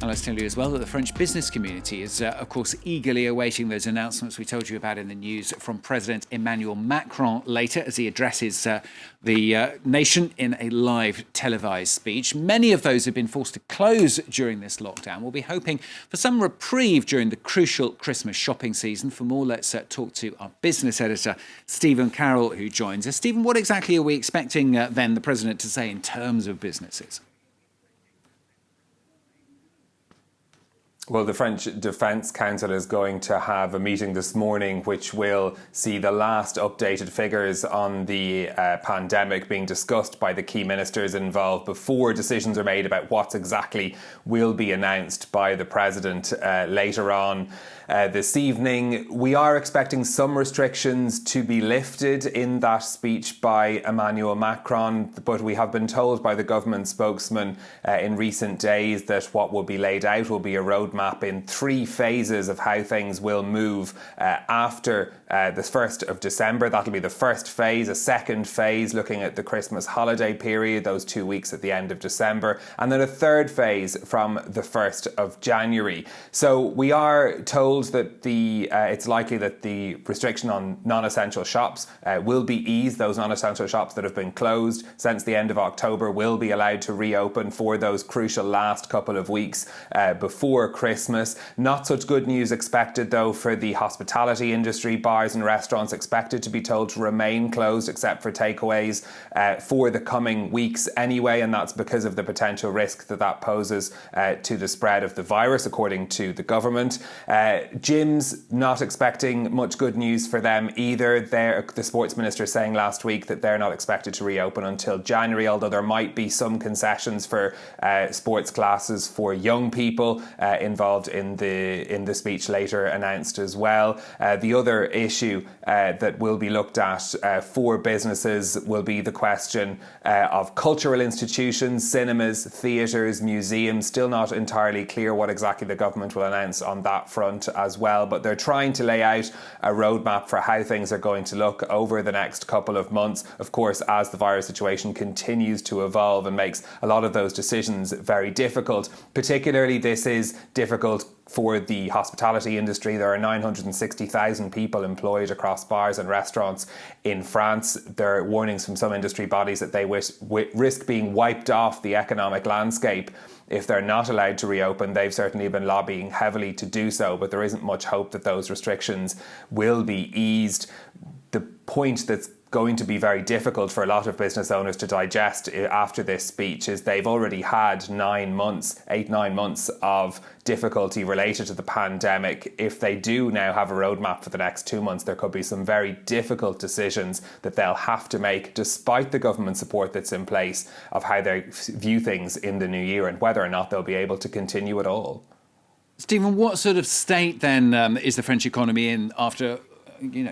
And let's tell you as well that the French business community is, of course, eagerly awaiting those announcements we told you about in the news from President Emmanuel Macron later as he addresses the nation in a live televised speech. Many of those who've been forced to close during this lockdown will be hoping for some reprieve during the crucial Christmas shopping season. For more, let's talk to our business editor, Stephen Carroll, who joins us. Stephen, what exactly are we expecting then the President to say in terms of businesses? Well, the French Defence Council is going to have a meeting this morning which will see the last updated figures on the pandemic being discussed by the key ministers involved before decisions are made about what exactly will be announced by the President later on this evening. We are expecting some restrictions to be lifted in that speech by Emmanuel Macron, but we have been told by the government spokesman in recent days that what will be laid out will be a roadmap in 3 phases of how things will move after the 1st of December. That'll be the first phase, a second phase looking at the Christmas holiday period, those 2 weeks at the end of December, and then a third phase from the 1st of January. So we are told that it's likely that the restriction on non-essential shops will be eased. Those non-essential shops that have been closed since the end of October will be allowed to reopen for those crucial last couple of weeks before Christmas. Not such good news expected though for the hospitality industry. Bars and restaurants expected to be told to remain closed except for takeaways for the coming weeks anyway, and that's because of the potential risk that poses to the spread of the virus, according to the government. Gyms, not expecting much good news for them either. The sports minister saying last week that they're not expected to reopen until January, although there might be some concessions for sports classes for young people involved in the speech later announced as well. The other issue that will be looked at for businesses will be the question of cultural institutions, cinemas, theatres, museums. Still not entirely clear what exactly the government will announce on that front as well, but they're trying to lay out a roadmap for how things are going to look over the next couple of months, of course, as the virus situation continues to evolve and makes a lot of those decisions very difficult. Particularly, this is difficult for the hospitality industry. There are 960,000 people employed across bars and restaurants in France. There are warnings from some industry bodies that they risk being wiped off the economic landscape if they're not allowed to reopen. They've certainly been lobbying heavily to do so, but there isn't much hope that those restrictions will be eased. The point that's going to be very difficult for a lot of business owners to digest after this speech is they've already had 9 months of difficulty related to the pandemic. If they do now have a roadmap for the next 2 months, there could be some very difficult decisions that they'll have to make, despite the government support that's in place, of how they view things in the new year and whether or not they'll be able to continue at all. Stephen, what sort of state then is the French economy in after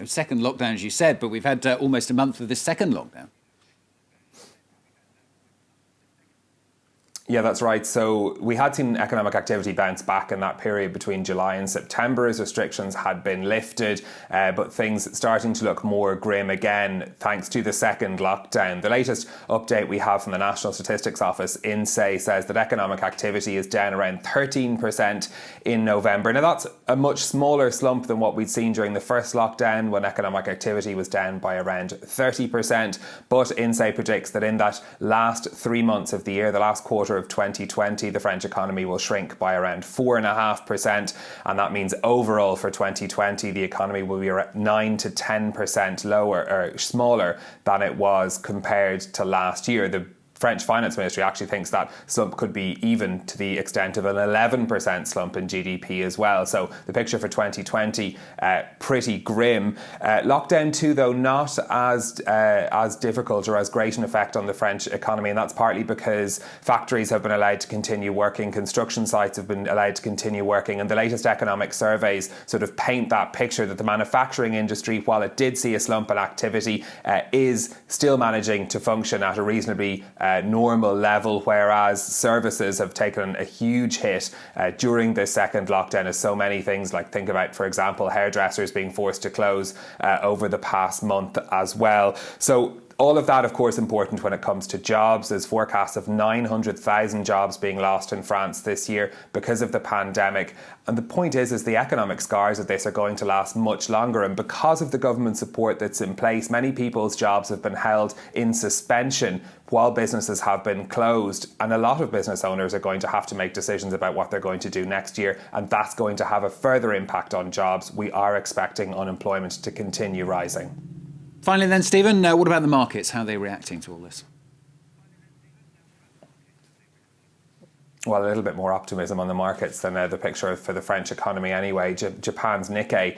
second lockdown, as you said, but we've had almost a month of this second lockdown? Yeah, that's right. So we had seen economic activity bounce back in that period between July and September as restrictions had been lifted, but things starting to look more grim again thanks to the second lockdown. The latest update we have from the National Statistics Office, INSEE, says that economic activity is down around 13% in November. Now, that's a much smaller slump than what we'd seen during the first lockdown, when economic activity was down by around 30%. But INSEE predicts that in that last 3 months of the year, the last quarter of 2020, the French economy will shrink by around 4.5%, and that means overall for 2020 the economy will be around 9 to 10% lower or smaller than it was compared to last year. The French Finance Ministry actually thinks that slump could be even to the extent of an 11% slump in GDP as well. So the picture for 2020, pretty grim. Lockdown 2, though, not as difficult or as great an effect on the French economy, and that's partly because factories have been allowed to continue working, construction sites have been allowed to continue working, and the latest economic surveys sort of paint that picture that the manufacturing industry, while it did see a slump in activity, is still managing to function at a reasonably normal level, whereas services have taken a huge hit during this second lockdown, as so many things, like think about, for example, hairdressers being forced to close over the past month as well. So All of that, of course, important when it comes to jobs. There's forecasts of 900,000 jobs being lost in France this year because of the pandemic. And the point is the economic scars of this are going to last much longer. And because of the government support that's in place, many people's jobs have been held in suspension while businesses have been closed. And a lot of business owners are going to have to make decisions about what they're going to do next year. And that's going to have a further impact on jobs. We are expecting unemployment to continue rising. Finally then, Stephen, what about the markets? How are they reacting to all this? Well, a little bit more optimism on the markets than the picture for the French economy anyway. Japan's Nikkei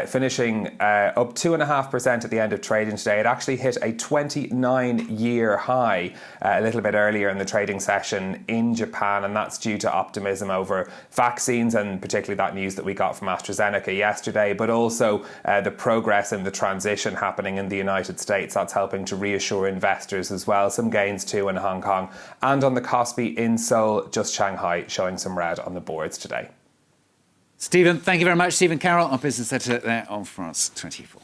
finishing up 2.5% at the end of trading today. It actually hit a 29-year high a little bit earlier in the trading session in Japan, and that's due to optimism over vaccines and particularly that news that we got from AstraZeneca yesterday, but also the progress in the transition happening in the United States. That's helping to reassure investors as well. Some gains too in Hong Kong. And on the Kospi in Seoul, just Shanghai showing some red on the boards today. Stephen, thank you very much. Stephen Carroll, our business editor there on France 24.